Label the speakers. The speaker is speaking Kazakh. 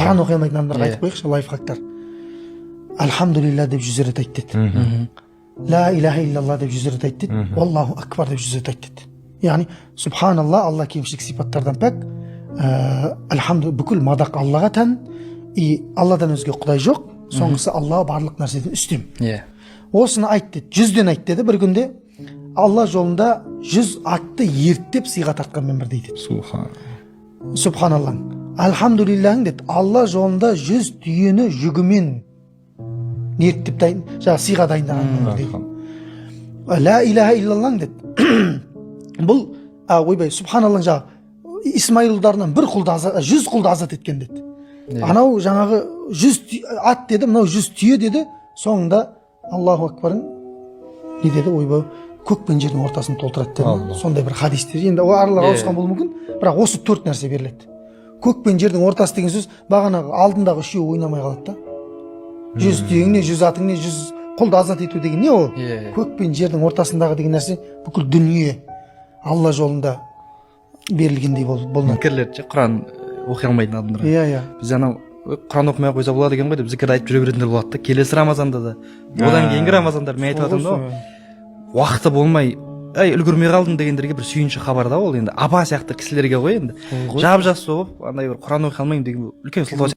Speaker 1: Құран оқи алмайтын адамдарға айтып қояйықшы лайфхактар. Альхамдулилля деп 100 рет айт деді. Ла илаха иллалла деп 100 рет айт деді. Аллаху акбар деп 100 рет айт деді. Яғни субханалла, Алла кемшілік сипаттардан пәк. Альхамду, бүкіл мадақ Аллаға тән. И Алладан өзге құдай жоқ. Соңғысы Алла барлық нәрседен үстем. Осыны айт деді. 100-ден айт деді. Бір күнде Алла жолында 100 атты ерттеп сыйға тартқанмен бірдей деді. Субханалла. Альхамдулиллахың деді. Алла жолында 100 түйені жүгімен ерттеп сыйға дайындағанмен бірдей. Ла илаха иллаллаң деді. Бұл ойбай субханаллаң Исмаил ұлдарынан 100 құлды азат еткен деді. Анау жаңағы 100 ат деді, мынау 100 түйе деді. Соңында Аллаху акбарың не деді? Ойбай көк пен жердің ортасын толтырады деді. Сондай бір хадистер. Енді аралар ауысқан болуы мүмкін, бірақ осы 4 нәрсе беріледі. Көк пен жердің ортасы деген сөз бағанағы алдындағы үшеуі ойнамай қалады да. 100 түйең не, 100 атың не, 100 құлды азат ету деген не ол? Көк пен жердің ортасындағы деген нәрсе бүкіл дүние Алла жолында берілгендей болды.
Speaker 2: Зікірлер Құран оқи алмайтын адамдар. Біз анау Құран оқымай қойса болады екен ғой деп зікір айтып жүре беретіндер болады да. Келесі Рамазанда да, одан кейінгі Рамазандар мен айтып жатырмын да. Уақыты болмай, үлгермей қалдым дегендерге бір сүйінші хабар да ол енді. Аба сияқты кісілерге ғой енді. Жап-жас болып, андай бір Құран оқи алмаймын деген үлкен сылтау